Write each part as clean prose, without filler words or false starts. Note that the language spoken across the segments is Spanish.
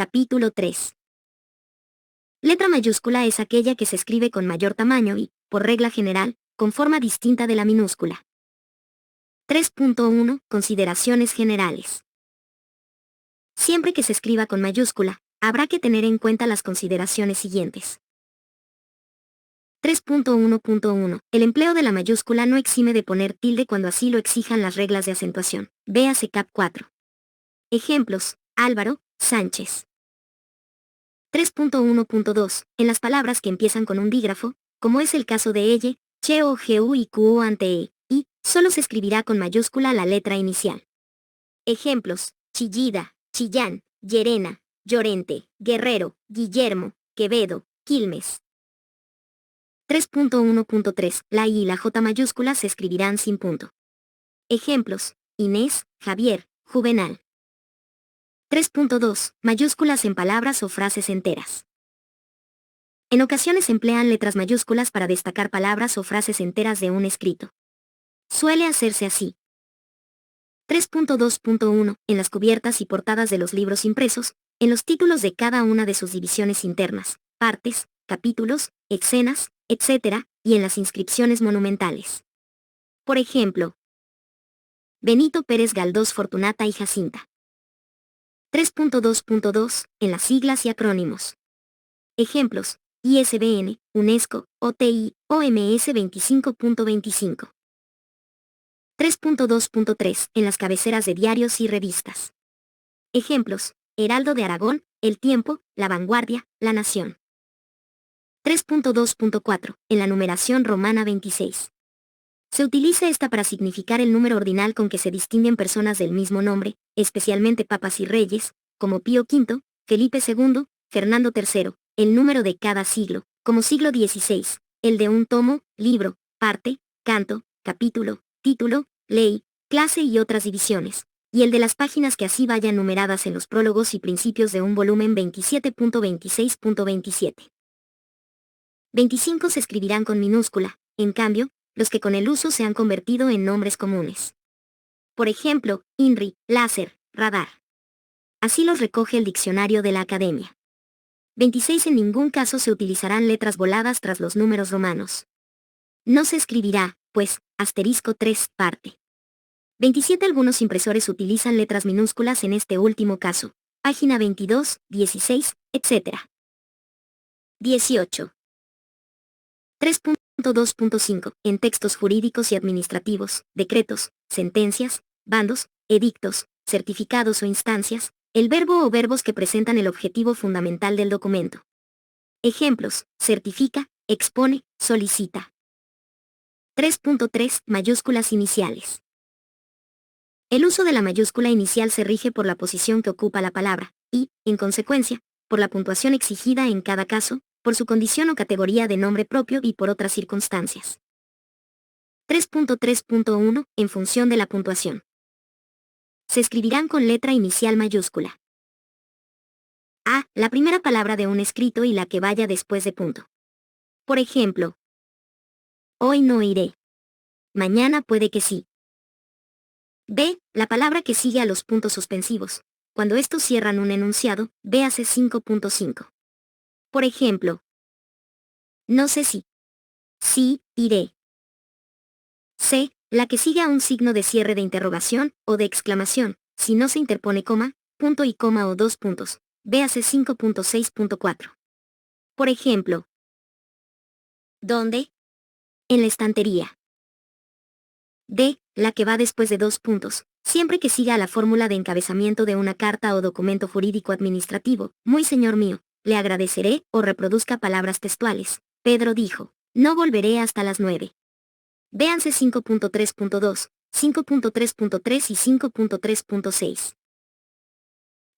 Capítulo 3. Letra mayúscula es aquella que se escribe con mayor tamaño y, por regla general, con forma distinta de la minúscula. 3.1. Consideraciones generales. Siempre que se escriba con mayúscula, habrá que tener en cuenta las consideraciones siguientes. 3.1.1. El empleo de la mayúscula no exime de poner tilde cuando así lo exijan las reglas de acentuación. Véase Cap 4. Ejemplos: Álvaro, Sánchez. 3.1.2. En las palabras que empiezan con un dígrafo, como es el caso de elle, che o gu y qu ante e, y, solo se escribirá con mayúscula la letra inicial. Ejemplos: Chillida, Chillán, Llerena, Llorente, Guerrero, Guillermo, Quevedo, Quilmes. 3.1.3. La I y la J mayúsculas se escribirán sin punto. Ejemplos: Inés, Javier, Juvenal. 3.2. Mayúsculas en palabras o frases enteras. En ocasiones se emplean letras mayúsculas para destacar palabras o frases enteras de un escrito. Suele hacerse así. 3.2.1. En las cubiertas y portadas de los libros impresos, en los títulos de cada una de sus divisiones internas, partes, capítulos, escenas, etc., y en las inscripciones monumentales. Por ejemplo, Benito Pérez Galdós Fortunata y Jacinta. 3.2.2. En las siglas y acrónimos. Ejemplos: ISBN, UNESCO, OTI, OMS 25.25. 3.2.3. En las cabeceras de diarios y revistas. Ejemplos: Heraldo de Aragón, El Tiempo, La Vanguardia, La Nación. 3.2.4. En la numeración romana 26. Se utiliza esta para significar el número ordinal con que se distinguen personas del mismo nombre, especialmente papas y reyes, como Pío V, Felipe II, Fernando III, el número de cada siglo, como siglo XVI, el de un tomo, libro, parte, canto, capítulo, título, ley, clase y otras divisiones, y el de las páginas que así vayan numeradas en los prólogos y principios de un volumen 27.26.27. 25 se escribirán con minúscula, en cambio, los que con el uso se han convertido en nombres comunes. Por ejemplo, INRI, láser, radar. Así los recoge el diccionario de la Academia. 26 en ningún caso se utilizarán letras voladas tras los números romanos. No se escribirá, pues, asterisco 3, parte. 27 algunos impresores utilizan letras minúsculas en este último caso. Página 22, 16, etc. 18. 3.2.5. En textos jurídicos y administrativos, decretos, sentencias, bandos, edictos, certificados o instancias, el verbo o verbos que presentan el objetivo fundamental del documento. Ejemplos: certifica, expone, solicita. 3.3. Mayúsculas iniciales. El uso de la mayúscula inicial se rige por la posición que ocupa la palabra, y, en consecuencia, por la puntuación exigida en cada caso, por su condición o categoría de nombre propio y por otras circunstancias. 3.3.1. En función de la puntuación. Se escribirán con letra inicial mayúscula. A. La primera palabra de un escrito y la que vaya después de punto. Por ejemplo, hoy no iré. Mañana puede que sí. B. La palabra que sigue a los puntos suspensivos. Cuando estos cierran un enunciado, véase 5.5. Por ejemplo, no sé si. Sí, iré. C. La que sigue a un signo de cierre de interrogación o de exclamación, si no se interpone coma, punto y coma o dos puntos. Véase 5.6.4. Por ejemplo, ¿dónde? En la estantería. D. La que va después de dos puntos, siempre que siga a la fórmula de encabezamiento de una carta o documento jurídico administrativo. Muy señor mío, le agradeceré, o reproduzca palabras textuales. Pedro dijo, no volveré hasta las 9. Véanse 5.3.2, 5.3.3 y 5.3.6.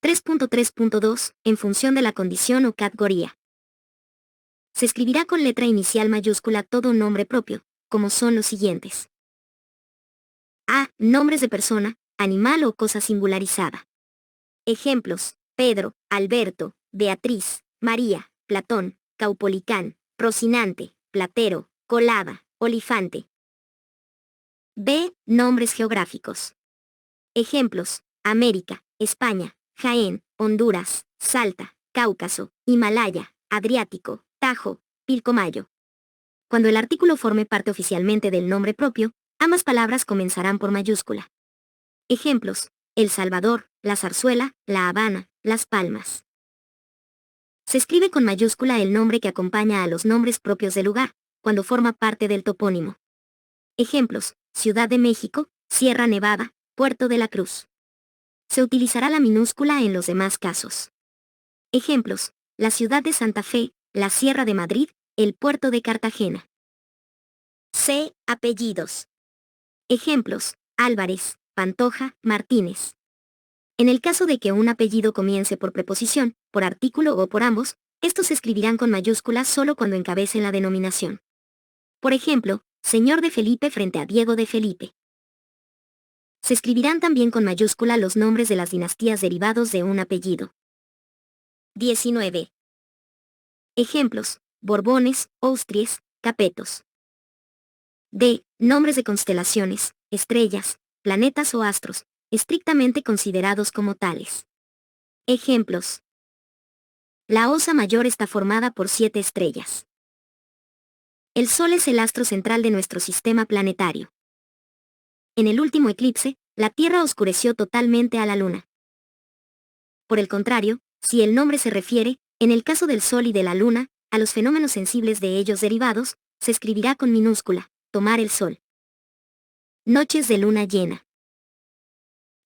3.3.2. En función de la condición o categoría. Se escribirá con letra inicial mayúscula todo nombre propio, como son los siguientes. A. Nombres de persona, animal o cosa singularizada. Ejemplos: Pedro, Alberto, Beatriz, María, Platón, Caupolicán, Rocinante, Platero, Colada, Olifante. B. Nombres geográficos. Ejemplos: América, España, Jaén, Honduras, Salta, Cáucaso, Himalaya, Adriático, Tajo, Pilcomayo. Cuando el artículo forme parte oficialmente del nombre propio, ambas palabras comenzarán por mayúscula. Ejemplos: El Salvador, La Zarzuela, La Habana, Las Palmas. Se escribe con mayúscula el nombre que acompaña a los nombres propios del lugar, cuando forma parte del topónimo. Ejemplos: Ciudad de México, Sierra Nevada, Puerto de la Cruz. Se utilizará la minúscula en los demás casos. Ejemplos: la ciudad de Santa Fe, la Sierra de Madrid, el puerto de Cartagena. C. Apellidos. Ejemplos: Álvarez, Pantoja, Martínez. En el caso de que un apellido comience por preposición, por artículo o por ambos, estos se escribirán con mayúsculas solo cuando encabecen la denominación. Por ejemplo, señor de Felipe frente a Diego de Felipe. Se escribirán también con mayúscula los nombres de las dinastías derivados de un apellido. 19. Ejemplos: Borbones, Austries, Capetos. D. Nombres de constelaciones, estrellas, planetas o astros, estrictamente considerados como tales. Ejemplos: la Osa Mayor está formada por 7 estrellas. El Sol es el astro central de nuestro sistema planetario. En el último eclipse, la Tierra oscureció totalmente a la Luna. Por el contrario, si el nombre se refiere, en el caso del Sol y de la Luna, a los fenómenos sensibles de ellos derivados, se escribirá con minúscula: tomar el Sol. Noches de luna llena.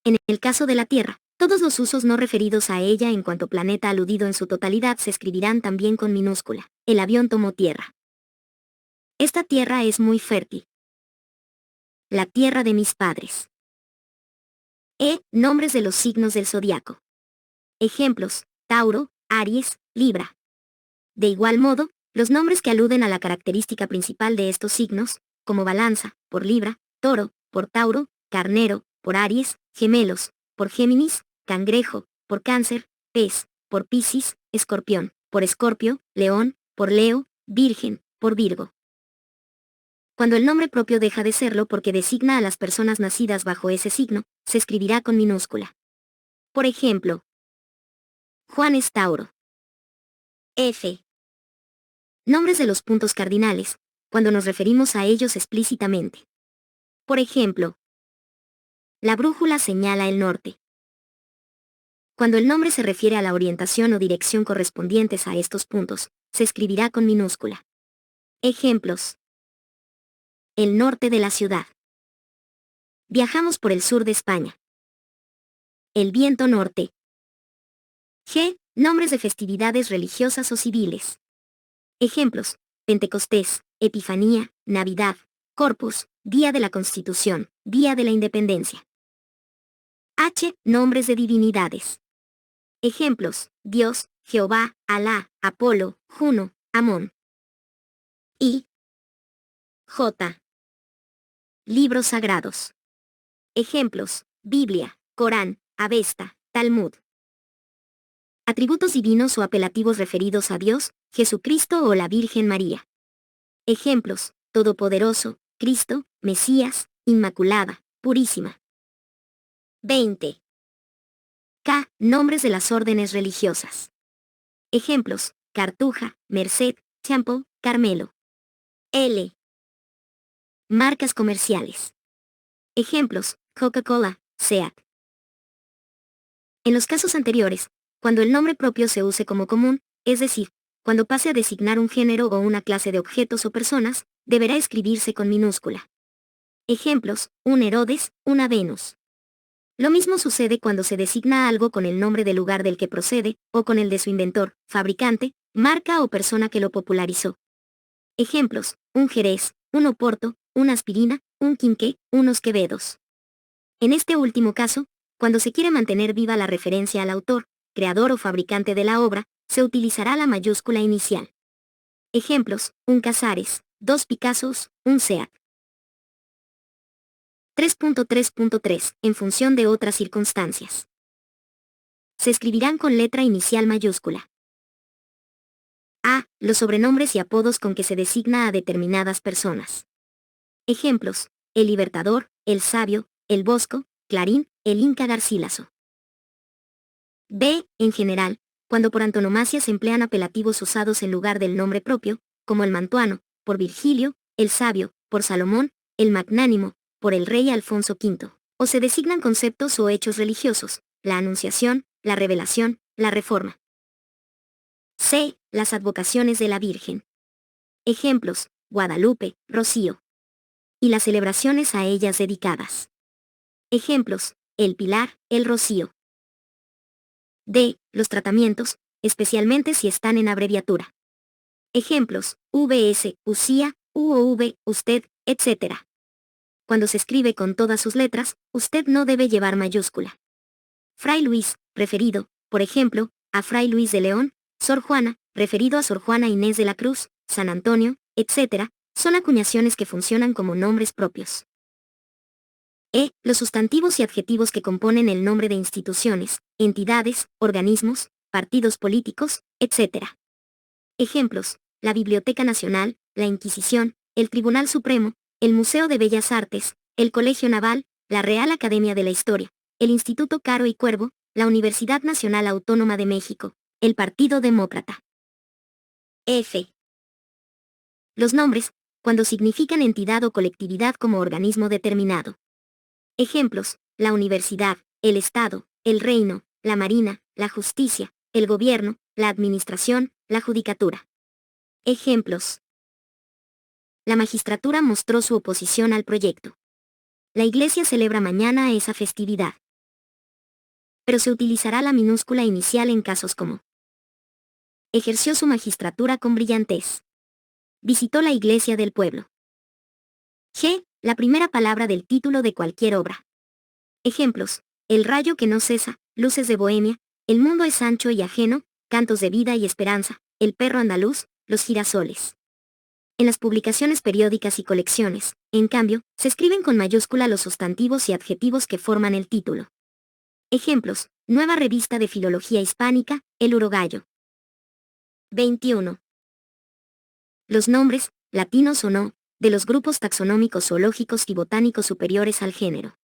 En el caso de la Tierra, todos los usos no referidos a ella en cuanto planeta aludido en su totalidad se escribirán también con minúscula: el avión tomó tierra. Esta tierra es muy fértil. La tierra de mis padres. Nombres de los signos del zodiaco. Ejemplos: Tauro, Aries, Libra. De igual modo, los nombres que aluden a la característica principal de estos signos, como balanza, por Libra, toro, por Tauro, carnero, por Aries, gemelos, por Géminis, cangrejo, por Cáncer, pez, por Piscis, escorpión, por Escorpio, león, por Leo, virgen, por Virgo. Cuando el nombre propio deja de serlo porque designa a las personas nacidas bajo ese signo, se escribirá con minúscula. Por ejemplo, Juan es Tauro. F. Nombres de los puntos cardinales, cuando nos referimos a ellos explícitamente. Por ejemplo, la brújula señala el norte. Cuando el nombre se refiere a la orientación o dirección correspondientes a estos puntos, se escribirá con minúscula. Ejemplos: el norte de la ciudad. Viajamos por el sur de España. El viento norte. G. Nombres de festividades religiosas o civiles. Ejemplos: Pentecostés, Epifanía, Navidad, Corpus, Día de la Constitución, Día de la Independencia. H. Nombres de divinidades. Ejemplos: Dios, Jehová, Alá, Apolo, Juno, Amón. I. J. Libros sagrados. Ejemplos: Biblia, Corán, Avesta, Talmud. Atributos divinos o apelativos referidos a Dios, Jesucristo o la Virgen María. Ejemplos: Todopoderoso, Cristo, Mesías, Inmaculada, Purísima. 20. K. Nombres de las órdenes religiosas. Ejemplos: Cartuja, Merced, Temple, Carmelo. L. Marcas comerciales. Ejemplos: Coca-Cola, Seat. En los casos anteriores, cuando el nombre propio se use como común, es decir, cuando pase a designar un género o una clase de objetos o personas, deberá escribirse con minúscula. Ejemplos: un Herodes, una Venus. Lo mismo sucede cuando se designa algo con el nombre del lugar del que procede, o con el de su inventor, fabricante, marca o persona que lo popularizó. Ejemplos: un Jerez, un Oporto, una aspirina, un Quinqué, unos Quevedos. En este último caso, cuando se quiere mantener viva la referencia al autor, creador o fabricante de la obra, se utilizará la mayúscula inicial. Ejemplos: un Casares, dos Picassos, un Seat. 3.3.3. En función de otras circunstancias. Se escribirán con letra inicial mayúscula. A. Los sobrenombres y apodos con que se designa a determinadas personas. Ejemplos: el Libertador, el Sabio, el Bosco, Clarín, el Inca Garcilaso. B. En general, cuando por antonomasia se emplean apelativos usados en lugar del nombre propio, como el mantuano, por Virgilio, el sabio, por Salomón, el magnánimo, por el rey Alfonso V, o se designan conceptos o hechos religiosos, la Anunciación, la Revelación, la Reforma. C. Las advocaciones de la Virgen. Ejemplos: Guadalupe, Rocío. Y las celebraciones a ellas dedicadas. Ejemplos: el Pilar, el Rocío. D. Los tratamientos, especialmente si están en abreviatura. Ejemplos: VS, Usía, UOV, usted, etc. Cuando se escribe con todas sus letras, usted no debe llevar mayúscula. Fray Luis, referido, por ejemplo, a Fray Luis de León, Sor Juana, referido a Sor Juana Inés de la Cruz, San Antonio, etc., son acuñaciones que funcionan como nombres propios. E. Los sustantivos y adjetivos que componen el nombre de instituciones, entidades, organismos, partidos políticos, etc. Ejemplos: la Biblioteca Nacional, la Inquisición, el Tribunal Supremo, el Museo de Bellas Artes, el Colegio Naval, la Real Academia de la Historia, el Instituto Caro y Cuervo, la Universidad Nacional Autónoma de México, el Partido Demócrata. F. Los nombres, cuando significan entidad o colectividad como organismo determinado. Ejemplos: la universidad, el Estado, el reino, la marina, la justicia, el gobierno, la administración, la judicatura. Ejemplos: la magistratura mostró su oposición al proyecto. La iglesia celebra mañana esa festividad. Pero se utilizará la minúscula inicial en casos como: ejerció su magistratura con brillantez. Visitó la iglesia del pueblo. G. La primera palabra del título de cualquier obra. Ejemplos: el rayo que no cesa, luces de Bohemia, el mundo es ancho y ajeno, cantos de vida y esperanza, el perro andaluz, los girasoles. En las publicaciones periódicas y colecciones, en cambio, se escriben con mayúscula los sustantivos y adjetivos que forman el título. Ejemplos: Nueva Revista de Filología Hispánica, El Urogallo. 21. Los nombres, latinos o no, de los grupos taxonómicos zoológicos y botánicos superiores al género.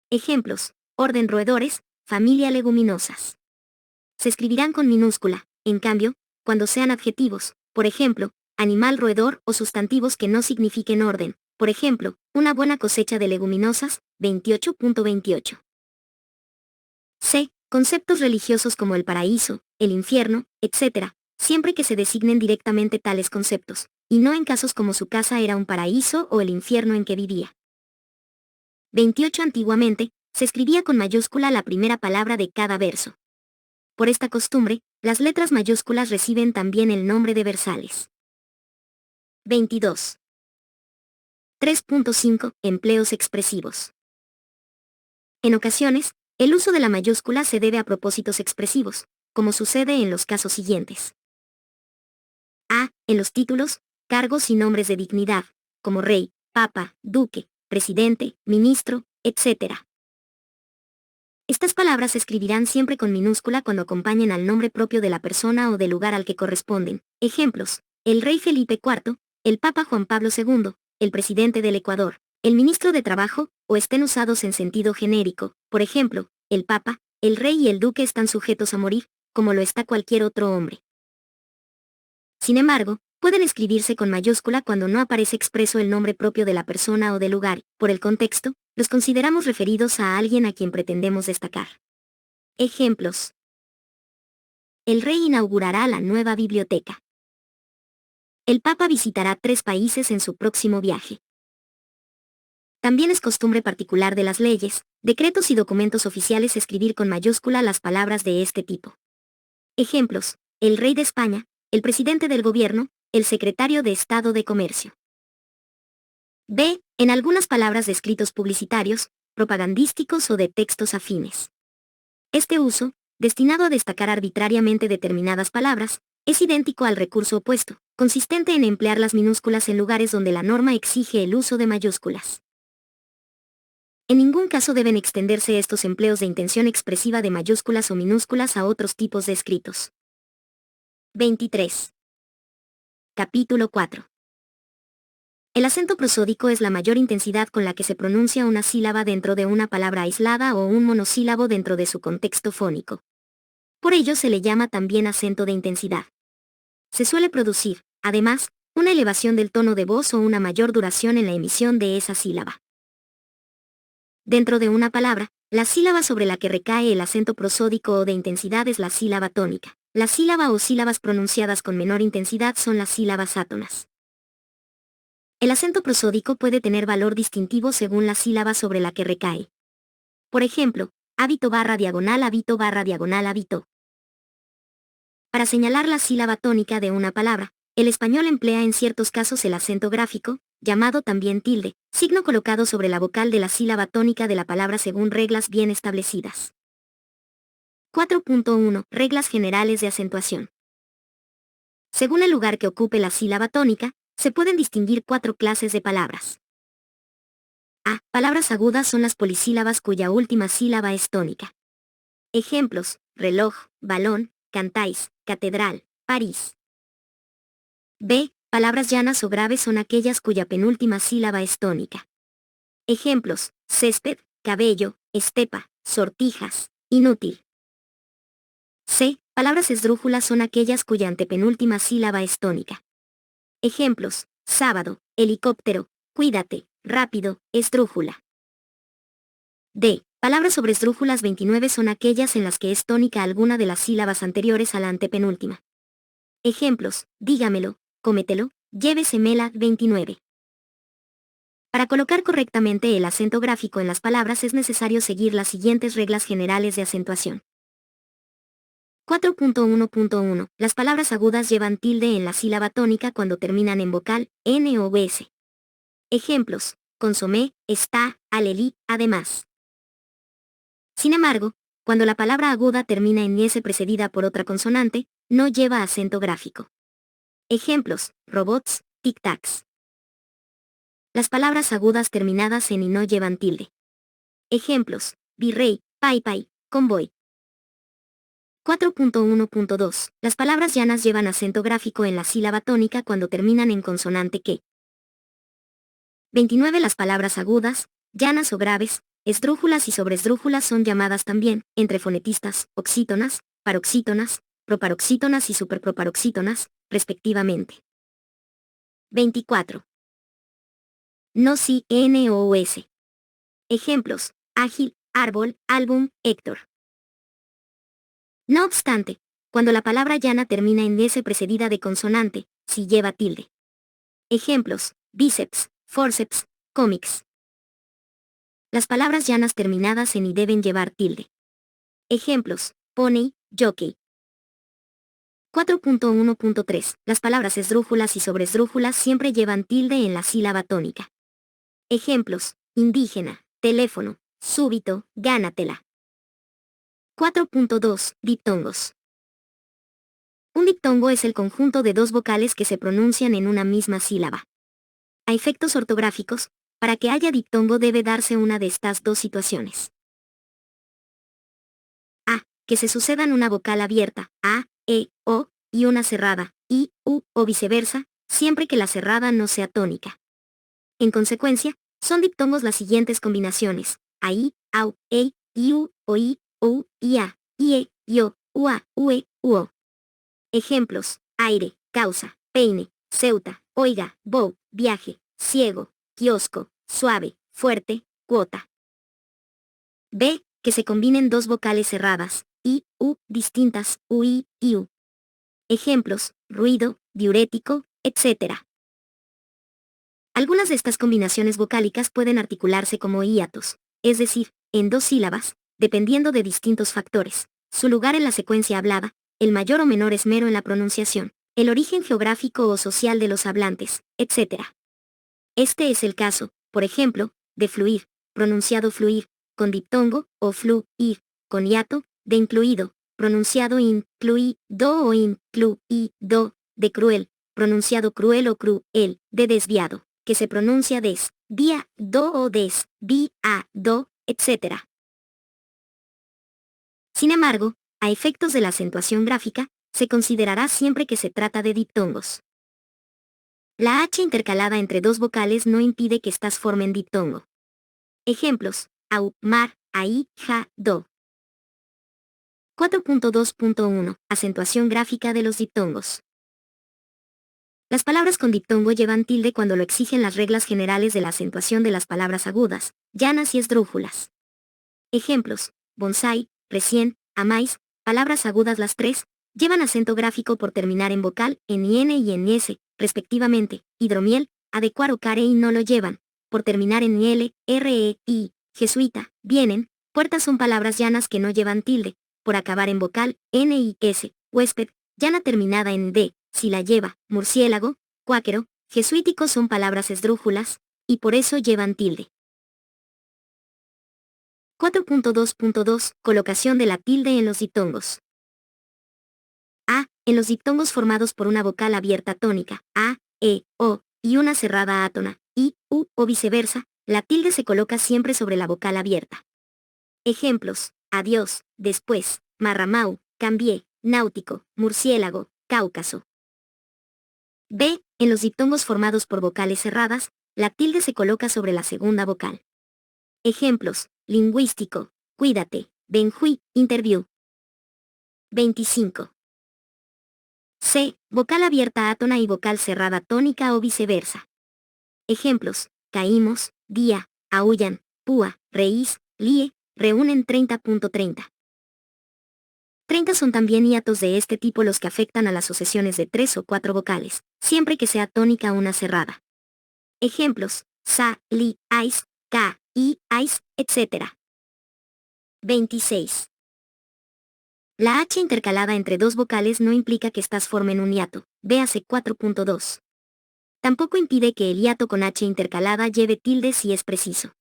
Ejemplos: orden roedores, familia leguminosas. Se escribirán con minúscula, en cambio, cuando sean adjetivos, por ejemplo, animal roedor, o sustantivos que no signifiquen orden, por ejemplo, una buena cosecha de leguminosas, 28.28. C. Conceptos religiosos como el paraíso, el infierno, etc., siempre que se designen directamente tales conceptos, y no en casos como su casa era un paraíso o el infierno en que vivía. 28. Antiguamente, se escribía con mayúscula la primera palabra de cada verso. Por esta costumbre, las letras mayúsculas reciben también el nombre de versales. 22. 3.5. Empleos expresivos. En ocasiones, el uso de la mayúscula se debe a propósitos expresivos, como sucede en los casos siguientes. A. En los títulos, cargos y nombres de dignidad, como rey, papa, duque, presidente, ministro, etc. Estas palabras se escribirán siempre con minúscula cuando acompañen al nombre propio de la persona o del lugar al que corresponden. Ejemplos: el rey Felipe IV, el papa Juan Pablo II, el presidente del Ecuador, el ministro de Trabajo, o estén usados en sentido genérico. Por ejemplo, el papa, el rey y el duque están sujetos a morir, como lo está cualquier otro hombre. Sin embargo, pueden escribirse con mayúscula cuando no aparece expreso el nombre propio de la persona o del lugar. Por el contexto, los consideramos referidos a alguien a quien pretendemos destacar. Ejemplos: el rey inaugurará la nueva biblioteca. El papa visitará 3 países en su próximo viaje. También es costumbre particular de las leyes, decretos y documentos oficiales escribir con mayúscula las palabras de este tipo. Ejemplos: el rey de España, el presidente del gobierno, el secretario de Estado de Comercio. B. En algunas palabras de escritos publicitarios, propagandísticos o de textos afines. Este uso, destinado a destacar arbitrariamente determinadas palabras, es idéntico al recurso opuesto, consistente en emplear las minúsculas en lugares donde la norma exige el uso de mayúsculas. En ningún caso deben extenderse estos empleos de intención expresiva de mayúsculas o minúsculas a otros tipos de escritos. 23. Capítulo 4. El acento prosódico es la mayor intensidad con la que se pronuncia una sílaba dentro de una palabra aislada o un monosílabo dentro de su contexto fónico. Por ello se le llama también acento de intensidad. Se suele producir, además, una elevación del tono de voz o una mayor duración en la emisión de esa sílaba. Dentro de una palabra, la sílaba sobre la que recae el acento prosódico o de intensidad es la sílaba tónica. La sílaba o sílabas pronunciadas con menor intensidad son las sílabas átonas. El acento prosódico puede tener valor distintivo según la sílaba sobre la que recae. Por ejemplo, hábito barra diagonal hábito barra diagonal hábito. Para señalar la sílaba tónica de una palabra, el español emplea en ciertos casos el acento gráfico, llamado también tilde, signo colocado sobre la vocal de la sílaba tónica de la palabra según reglas bien establecidas. 4.1 Reglas generales de acentuación. Según el lugar que ocupe la sílaba tónica, se pueden distinguir 4 clases de palabras. A. Palabras agudas son las polisílabas cuya última sílaba es tónica. Ejemplos: reloj, balón, cantáis, catedral, París. B. Palabras llanas o graves son aquellas cuya penúltima sílaba es tónica. Ejemplos: césped, cabello, estepa, sortijas, inútil. C. Palabras esdrújulas son aquellas cuya antepenúltima sílaba es tónica. Ejemplos: sábado, helicóptero, cuídate, rápido, esdrújula. D. Palabras sobresdrújulas 29 son aquellas en las que es tónica alguna de las sílabas anteriores a la antepenúltima. Ejemplos: dígamelo, cómetelo, llévesemela 29. Para colocar correctamente el acento gráfico en las palabras es necesario seguir las siguientes reglas generales de acentuación. 4.1.1 Las palabras agudas llevan tilde en la sílaba tónica cuando terminan en vocal, n o s. Ejemplos: consomé, está, alelí, además. Sin embargo, cuando la palabra aguda termina en s precedida por otra consonante, no lleva acento gráfico. Ejemplos: robots, tic-tacs. Las palabras agudas terminadas en y no llevan tilde. Ejemplos: virrey, pai, convoy. 4.1.2 Las palabras llanas llevan acento gráfico en la sílaba tónica cuando terminan en consonante que. 29 Las palabras agudas, llanas o graves, esdrújulas y sobresdrújulas son llamadas también, entre fonetistas, oxítonas, paroxítonas, proparoxítonas y superproparoxítonas, respectivamente. 24. No si, n o s. Ejemplos: ágil, árbol, álbum, Héctor. No obstante, cuando la palabra llana termina en s precedida de consonante, si lleva tilde. Ejemplos: bíceps, forceps, cómics. Las palabras llanas terminadas en y deben llevar tilde. Ejemplos: pony, jockey. 4.1.3 Las palabras esdrújulas y sobresdrújulas siempre llevan tilde en la sílaba tónica. Ejemplos: indígena, teléfono, súbito, gánatela. 4.2 Diptongos. Un diptongo es el conjunto de dos vocales que se pronuncian en una misma sílaba. A efectos ortográficos, para que haya diptongo debe darse una de estas dos situaciones. A. Que se sucedan una vocal abierta, a, e, o, y una cerrada, i, u, o viceversa, siempre que la cerrada no sea tónica. En consecuencia, son diptongos las siguientes combinaciones: ai, au, ei, iu, oi, ou, ia, ie, io, ua, ue, uo. Ejemplos: aire, causa, peine, ceuta, oiga, bow, viaje, ciego, kiosco, suave, fuerte, cuota. B. Que se combinen dos vocales cerradas, i, u, distintas, ui, iu. Ejemplos: ruido, diurético, etc. Algunas de estas combinaciones vocálicas pueden articularse como hiatos, es decir, en dos sílabas, dependiendo de distintos factores: su lugar en la secuencia hablada, el mayor o menor esmero en la pronunciación, el origen geográfico o social de los hablantes, etc. Este es el caso, por ejemplo, de fluir, pronunciado fluir, con diptongo, o fluir, con hiato, de incluido, pronunciado incluido o incluido, de cruel, pronunciado cruel o cruel, de desviado, que se pronuncia desviado o desviado, etc. Sin embargo, a efectos de la acentuación gráfica, se considerará siempre que se trata de diptongos. La H intercalada entre dos vocales no impide que éstas formen diptongo. Ejemplos: au, mar, ahí, ja, do. 4.2.1. Acentuación gráfica de los diptongos. Las palabras con diptongo llevan tilde cuando lo exigen las reglas generales de la acentuación de las palabras agudas, llanas y esdrújulas. Ejemplos: bonsai, recién, amáis, palabras agudas las tres, llevan acento gráfico por terminar en vocal, en IN y en S, respectivamente. Hidromiel, adecuar o care y no lo llevan, por terminar en IL, RE, I. Jesuita, vienen, puertas son palabras llanas que no llevan tilde, por acabar en vocal, N y S. Huésped, llana terminada en D, si la lleva. Murciélago, cuáquero, jesuítico son palabras esdrújulas, y por eso llevan tilde. 4.2.2. Colocación de la tilde en los diptongos. A. En los diptongos formados por una vocal abierta tónica, A, E, O, y una cerrada átona, I, U, o viceversa, la tilde se coloca siempre sobre la vocal abierta. Ejemplos: adiós, después, marramau, cambié, náutico, murciélago, cáucaso. B. En los diptongos formados por vocales cerradas, la tilde se coloca sobre la segunda vocal. Ejemplos: lingüístico, cuídate, benjuí, interview. 25. C. Vocal abierta átona y vocal cerrada tónica o viceversa. Ejemplos: caímos, día, aullan, púa, reís, lie, reúnen. 30.30. 30 son también hiatos de este tipo los que afectan a las sucesiones de 3 o 4 vocales, siempre que sea tónica una cerrada. Ejemplos: sa, li, ais, ka, i, ais, etc. 26. La H intercalada entre dos vocales no implica que estas formen un hiato, véase 4.2. Tampoco impide que el hiato con H intercalada lleve tilde si es preciso.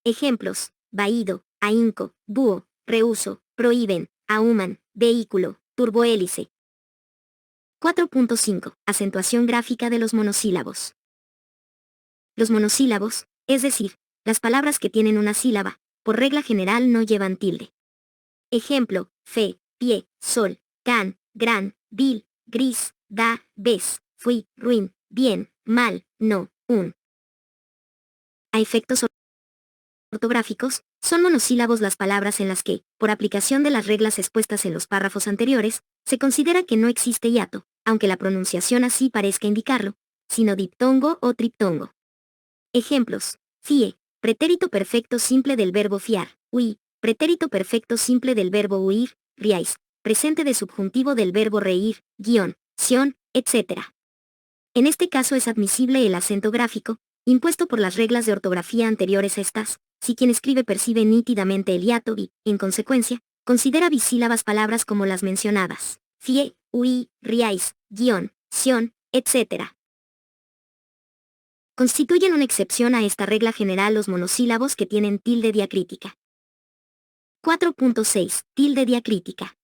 Ejemplos: vaído, ahínco, búho, reuso, prohíben, ahuman, vehículo, turbohélice. 4.5. Acentuación gráfica de los monosílabos. Los monosílabos, es decir, las palabras que tienen una sílaba, por regla general no llevan tilde. Ejemplo: fe, pie, sol, can, gran, vil, gris, da, ves, fui, ruin, bien, mal, no, un. A efectos ortográficos, son monosílabos las palabras en las que, por aplicación de las reglas expuestas en los párrafos anteriores, se considera que no existe hiato, aunque la pronunciación así parezca indicarlo, sino diptongo o triptongo. Ejemplos: fie, pretérito perfecto simple del verbo fiar, hui, pretérito perfecto simple del verbo huir, riais, presente de subjuntivo del verbo reír, guión, sion, etc. En este caso es admisible el acento gráfico, impuesto por las reglas de ortografía anteriores a estas, si quien escribe percibe nítidamente el hiato y, en consecuencia, considera bisílabas palabras como las mencionadas, fie, hui, riais, guión, sion, etc. Constituyen una excepción a esta regla general los monosílabos que tienen tilde diacrítica. 4.6. Tilde diacrítica.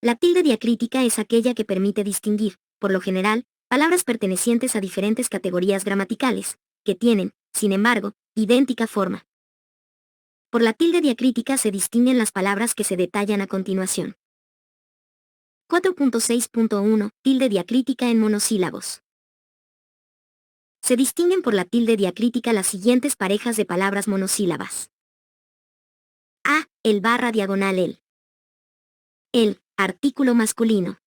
La tilde diacrítica es aquella que permite distinguir, por lo general, palabras pertenecientes a diferentes categorías gramaticales, que tienen, sin embargo, idéntica forma. Por la tilde diacrítica se distinguen las palabras que se detallan a continuación. 4.6.1. Tilde diacrítica en monosílabos. Se distinguen por la tilde diacrítica las siguientes parejas de palabras monosílabas. A. El barra diagonal el. El, artículo masculino.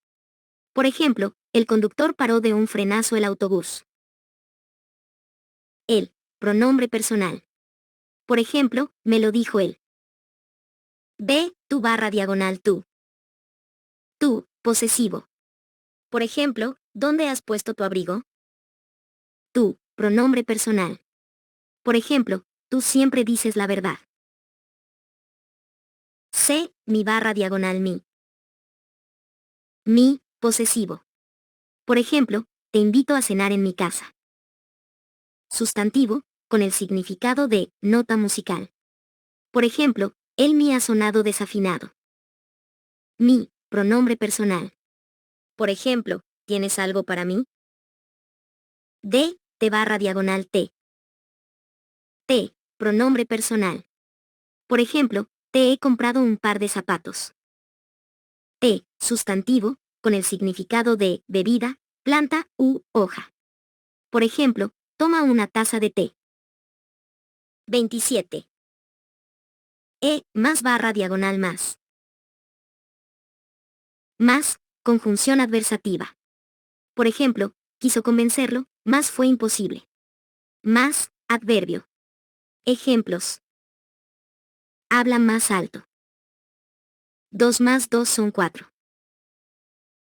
Por ejemplo, el conductor paró de un frenazo el autobús. El, pronombre personal. Por ejemplo, me lo dijo él. B. Tu barra diagonal tú. Tú, posesivo. Por ejemplo, ¿dónde has puesto tu abrigo? Tú, pronombre personal. Por ejemplo, tú siempre dices la verdad. C. Mi barra diagonal mi. Mi, posesivo. Por ejemplo, te invito a cenar en mi casa. Sustantivo, con el significado de nota musical. Por ejemplo, él me ha sonado desafinado. Mi, pronombre personal. Por ejemplo, ¿tienes algo para mí? D. Te barra diagonal te. Te, pronombre personal. Por ejemplo, te he comprado un par de zapatos. Te, sustantivo, con el significado de bebida, planta u hoja. Por ejemplo, toma una taza de té. 27. E más barra diagonal más. Más, conjunción adversativa. Por ejemplo, quiso convencerlo, más fue imposible. Más, adverbio. Ejemplos. Habla más alto. 2 más 2 son 4.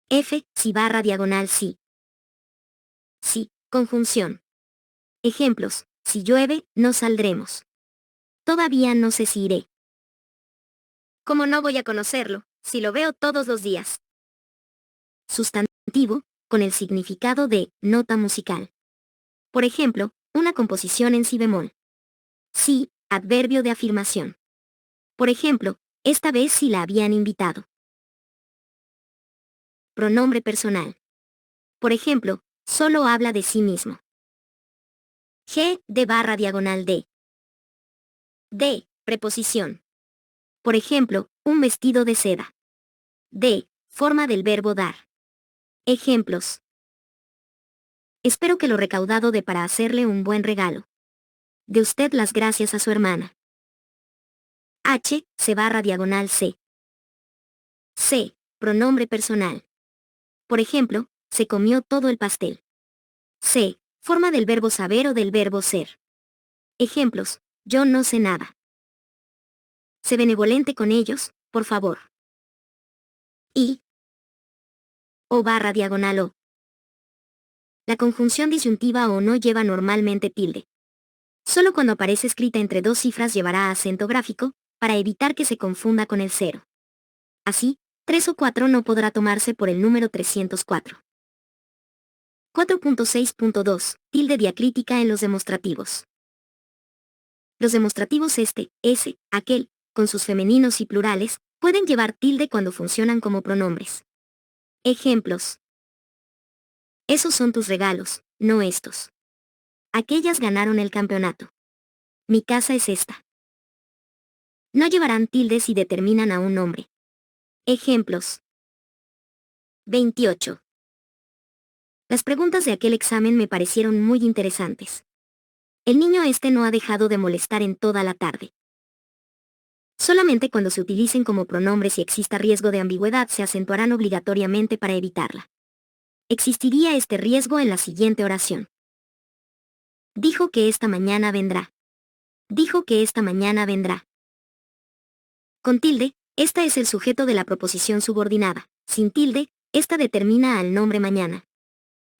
F, si barra diagonal sí. Sí, conjunción. Ejemplos, si llueve, no saldremos. Todavía no sé si iré. ¿Cómo no voy a conocerlo, si lo veo todos los días? Sustantivo, con el significado de nota musical. Por ejemplo, una composición en si bemol. Sí, adverbio de afirmación. Por ejemplo, esta vez sí la habían invitado. Pronombre personal. Por ejemplo, solo habla de sí mismo. G de barra diagonal D. D, preposición. Por ejemplo, un vestido de seda. D, forma del verbo dar. Ejemplos. Espero que lo recaudado dé para hacerle un buen regalo. De usted las gracias a su hermana. H, C barra diagonal C. C, pronombre personal. Por ejemplo, se comió todo el pastel. C, forma del verbo saber o del verbo ser. Ejemplos, yo no sé nada. Sé benevolente con ellos, por favor. Y, o barra diagonal o. La conjunción disyuntiva o no lleva normalmente tilde. Solo cuando aparece escrita entre dos cifras llevará acento gráfico, para evitar que se confunda con el cero. Así, 3 o 4 no podrá tomarse por el número 304. 4.6.2. Tilde diacrítica en los demostrativos. Los demostrativos este, ese, aquel, con sus femeninos y plurales, pueden llevar tilde cuando funcionan como pronombres. Ejemplos. Esos son tus regalos, no estos. Aquellas ganaron el campeonato. Mi casa es esta. No llevarán tilde si determinan a un nombre. Ejemplos. 28. Las preguntas de aquel examen me parecieron muy interesantes. El niño este no ha dejado de molestar en toda la tarde. Solamente cuando se utilicen como pronombres y exista riesgo de ambigüedad se acentuarán obligatoriamente para evitarla. Existiría este riesgo en la siguiente oración. Dijo que esta mañana vendrá. Dijo que esta mañana vendrá. Con tilde, esta es el sujeto de la proposición subordinada. Sin tilde, esta determina al nombre mañana.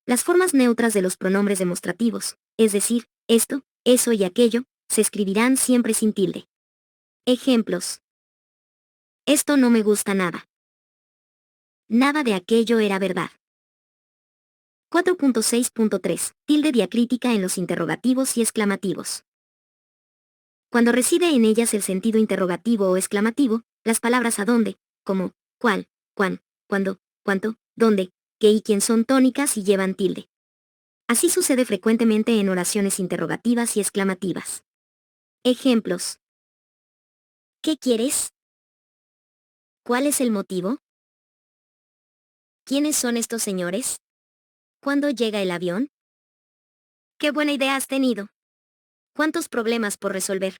Las formas neutras de los pronombres demostrativos, es decir, esto, eso y aquello, se escribirán siempre sin tilde. Ejemplos. Esto no me gusta nada. Nada de aquello era verdad. 4.6.3. Tilde diacrítica en los interrogativos y exclamativos. Cuando reside en ellas el sentido interrogativo o exclamativo, las palabras a dónde, como, cuál, cuán, cuándo, cuánto, dónde, qué y quién son tónicas y llevan tilde. Así sucede frecuentemente en oraciones interrogativas y exclamativas. Ejemplos. ¿Qué quieres? ¿Cuál es el motivo? ¿Quiénes son estos señores? ¿Cuándo llega el avión? ¡Qué buena idea has tenido! ¿Cuántos problemas por resolver?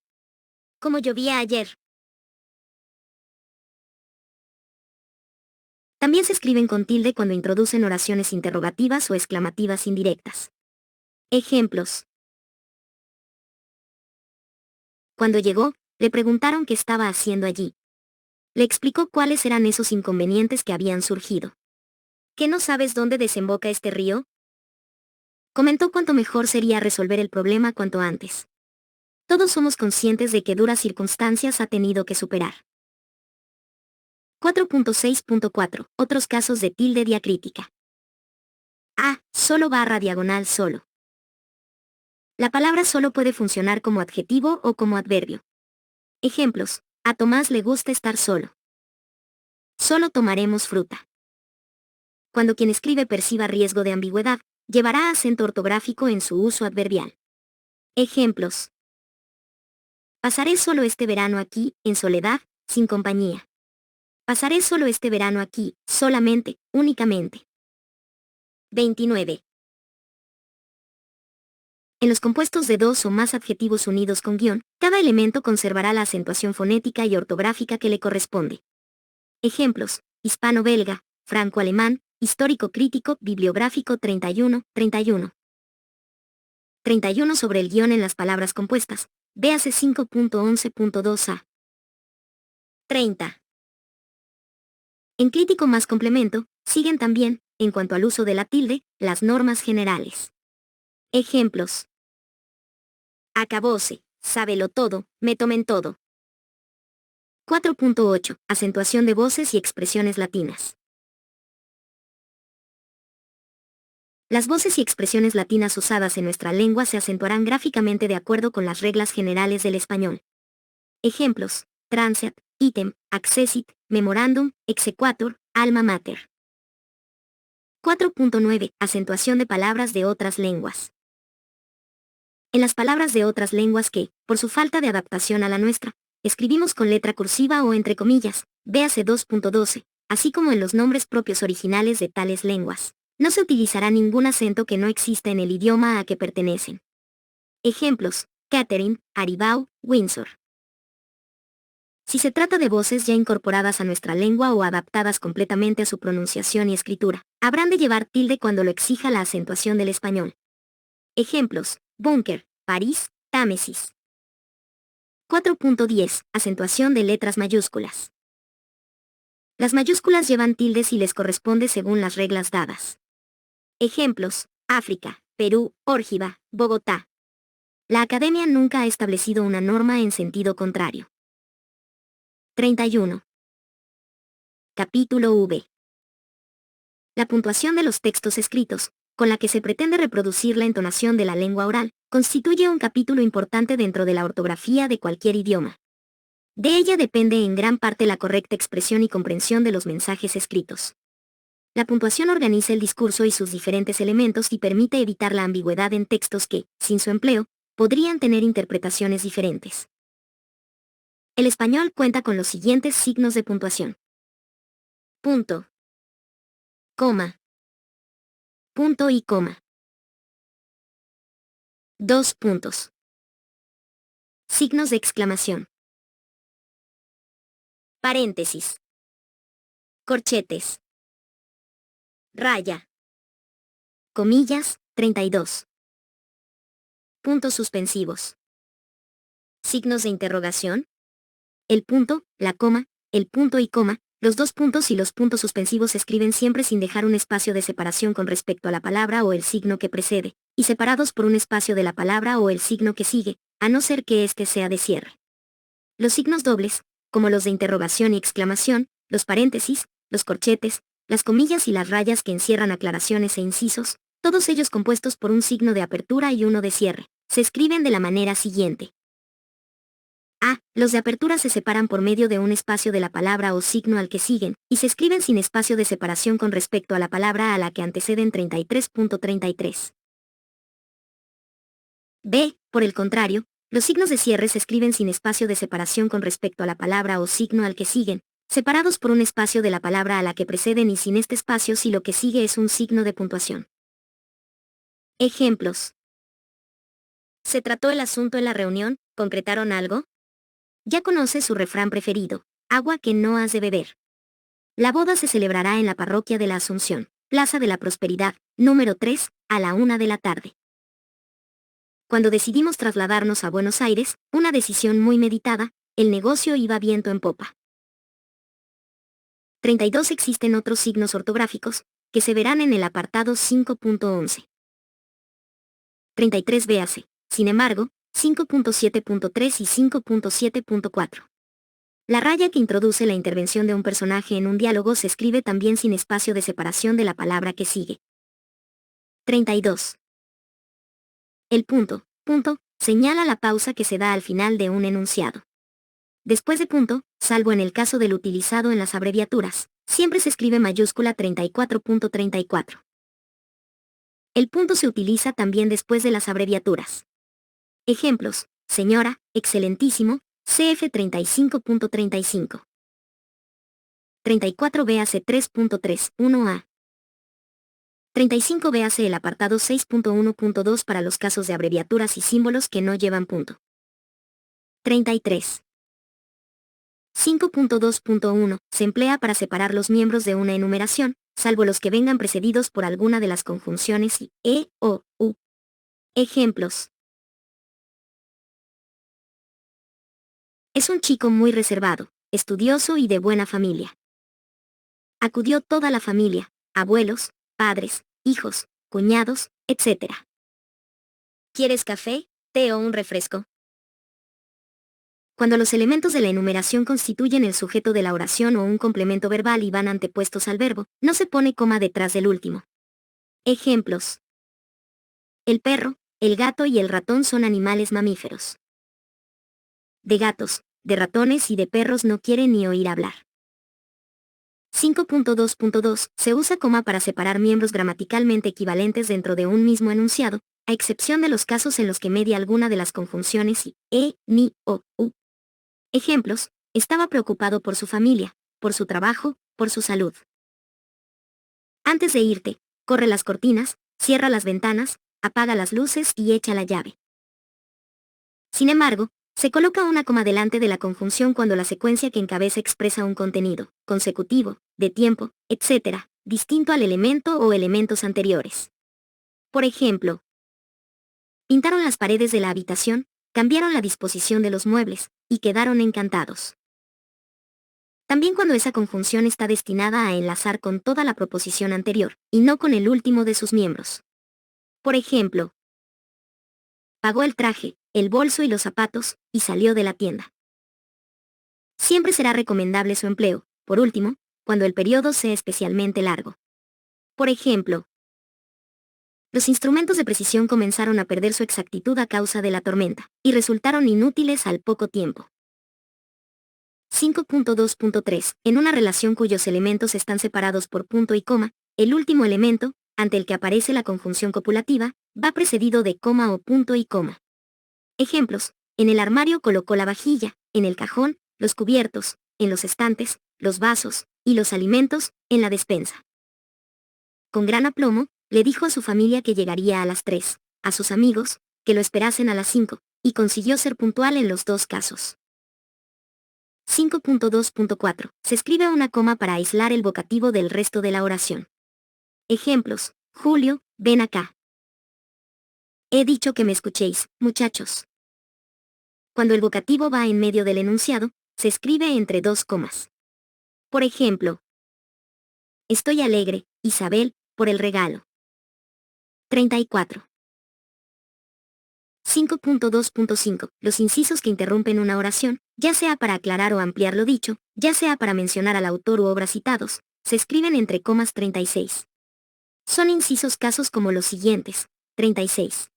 Como llovía ayer. También se escriben con tilde cuando introducen oraciones interrogativas o exclamativas indirectas. Ejemplos. Cuando llegó, le preguntaron qué estaba haciendo allí. Le explicó cuáles eran esos inconvenientes que habían surgido. ¿Qué no sabes dónde desemboca este río? Comentó cuánto mejor sería resolver el problema cuanto antes. Todos somos conscientes de que duras circunstancias ha tenido que superar. 4.6.4. Otros casos de tilde diacrítica. A. Solo barra diagonal solo. La palabra solo puede funcionar como adjetivo o como adverbio. Ejemplos. A Tomás le gusta estar solo. Solo tomaremos fruta. Cuando quien escribe perciba riesgo de ambigüedad, llevará acento ortográfico en su uso adverbial. Ejemplos. Pasaré solo este verano aquí, en soledad, sin compañía. Pasaré solo este verano aquí, solamente, únicamente. 29. En los compuestos de dos o más adjetivos unidos con guión, cada elemento conservará la acentuación fonética y ortográfica que le corresponde. Ejemplos. Hispano-belga, franco-alemán, histórico crítico, bibliográfico 31, 31. 31 sobre el guión en las palabras compuestas. Véase 5.11.2a. 30. En crítico más complemento, siguen también, en cuanto al uso de la tilde, las normas generales. Ejemplos. Acabóse, sábelo todo, me tomen todo. 4.8. Acentuación de voces y expresiones latinas. Las voces y expresiones latinas usadas en nuestra lengua se acentuarán gráficamente de acuerdo con las reglas generales del español. Ejemplos: transeat, item, accessit, memorandum, exequatur, alma mater. 4.9. Acentuación de palabras de otras lenguas. En las palabras de otras lenguas que, por su falta de adaptación a la nuestra, escribimos con letra cursiva o entre comillas, véase 2.12, así como en los nombres propios originales de tales lenguas, no se utilizará ningún acento que no exista en el idioma a que pertenecen. Ejemplos: Catherine, Aribau, Windsor. Si se trata de voces ya incorporadas a nuestra lengua o adaptadas completamente a su pronunciación y escritura, habrán de llevar tilde cuando lo exija la acentuación del español. Ejemplos: Búnker, París, Támesis. 4.10. Acentuación de letras mayúsculas. Las mayúsculas llevan tildes y les corresponde según las reglas dadas. Ejemplos: África, Perú, Órgiva, Bogotá. La Academia nunca ha establecido una norma en sentido contrario. 31. Capítulo V. La puntuación de los textos escritos, con la que se pretende reproducir la entonación de la lengua oral, constituye un capítulo importante dentro de la ortografía de cualquier idioma. De ella depende en gran parte la correcta expresión y comprensión de los mensajes escritos. La puntuación organiza el discurso y sus diferentes elementos y permite evitar la ambigüedad en textos que, sin su empleo, podrían tener interpretaciones diferentes. El español cuenta con los siguientes signos de puntuación: punto, coma, punto y coma. 2 puntos. Signos de exclamación. Paréntesis. Corchetes. Raya. Comillas, 32. Puntos suspensivos. Signos de interrogación. El punto, la coma, el punto y coma, los 2 puntos y los puntos suspensivos se escriben siempre sin dejar un espacio de separación con respecto a la palabra o el signo que precede, y separados por un espacio de la palabra o el signo que sigue, a no ser que éste sea de cierre. Los signos dobles, como los de interrogación y exclamación, los paréntesis, los corchetes, las comillas y las rayas que encierran aclaraciones e incisos, todos ellos compuestos por un signo de apertura y uno de cierre, se escriben de la manera siguiente. A. Los de apertura se separan por medio de un espacio de la palabra o signo al que siguen, y se escriben sin espacio de separación con respecto a la palabra a la que anteceden 33.33. B. Por el contrario, los signos de cierre se escriben sin espacio de separación con respecto a la palabra o signo al que siguen, separados por un espacio de la palabra a la que preceden y sin este espacio si lo que sigue es un signo de puntuación. Ejemplos. ¿Se trató el asunto en la reunión? ¿Concretaron algo? Ya conoce su refrán preferido: agua que no has de beber. La boda se celebrará en la parroquia de la Asunción, Plaza de la Prosperidad, número 3, a la 1 de la tarde. Cuando decidimos trasladarnos a Buenos Aires, una decisión muy meditada, el negocio iba viento en popa. 32. Existen otros signos ortográficos, que se verán en el apartado 5.11. 33. Véase, sin embargo, 5.7.3 y 5.7.4. La raya que introduce la intervención de un personaje en un diálogo se escribe también sin espacio de separación de la palabra que sigue. 32. El punto, señala la pausa que se da al final de un enunciado. Después de punto, salvo en el caso del utilizado en las abreviaturas, siempre se escribe mayúscula 34.34. El punto se utiliza también después de las abreviaturas. Ejemplos: señora, excelentísimo, CF 35.35. 34. Véase 3.3, 1a. 35. Véase el apartado 6.1.2 para los casos de abreviaturas y símbolos que no llevan punto. 33. 5.2.1 se emplea para separar los miembros de una enumeración, salvo los que vengan precedidos por alguna de las conjunciones y, o, u. Ejemplos. Es un chico muy reservado, estudioso y de buena familia. Acudió toda la familia, abuelos, padres, hijos, cuñados, etc. ¿Quieres café, té o un refresco? Cuando los elementos de la enumeración constituyen el sujeto de la oración o un complemento verbal y van antepuestos al verbo, no se pone coma detrás del último. Ejemplos. El perro, el gato y el ratón son animales mamíferos. De gatos, de ratones y de perros no quiere ni oír hablar. 5.2.2 se usa coma para separar miembros gramaticalmente equivalentes dentro de un mismo enunciado, a excepción de los casos en los que media alguna de las conjunciones y, ni, o, u. Ejemplos, estaba preocupado por su familia, por su trabajo, por su salud. Antes de irte, corre las cortinas, cierra las ventanas, apaga las luces y echa la llave. Sin embargo, se coloca una coma delante de la conjunción cuando la secuencia que encabeza expresa un contenido, consecutivo, de tiempo, etc., distinto al elemento o elementos anteriores. Por ejemplo, pintaron las paredes de la habitación, cambiaron la disposición de los muebles, y quedaron encantados. También cuando esa conjunción está destinada a enlazar con toda la proposición anterior, y no con el último de sus miembros. Por ejemplo, pagó el traje, el bolso y los zapatos, y salió de la tienda. Siempre será recomendable su empleo, por último, cuando el periodo sea especialmente largo. Por ejemplo, los instrumentos de precisión comenzaron a perder su exactitud a causa de la tormenta, y resultaron inútiles al poco tiempo. 5.2.3 En una relación cuyos elementos están separados por punto y coma, el último elemento, ante el que aparece la conjunción copulativa, va precedido de coma o punto y coma. Ejemplos. En el armario colocó la vajilla, en el cajón, los cubiertos, en los estantes, los vasos, y los alimentos, en la despensa. Con gran aplomo, le dijo a su familia que llegaría a las 3, a sus amigos, que lo esperasen a las 5, y consiguió ser puntual en los dos casos. 5.2.4 Se escribe una coma para aislar el vocativo del resto de la oración. Ejemplos. Julio, ven acá. He dicho que me escuchéis, muchachos. Cuando el vocativo va en medio del enunciado, se escribe entre dos comas. Por ejemplo, estoy alegre, Isabel, por el regalo. 34. 5.2.5 Los incisos que interrumpen una oración, ya sea para aclarar o ampliar lo dicho, ya sea para mencionar al autor u obras citados, se escriben entre comas 36. Son incisos casos como los siguientes. 36.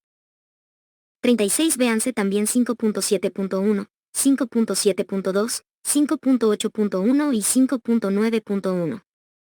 36 véanse también 5.7.1, 5.7.2, 5.8.1 y 5.9.1.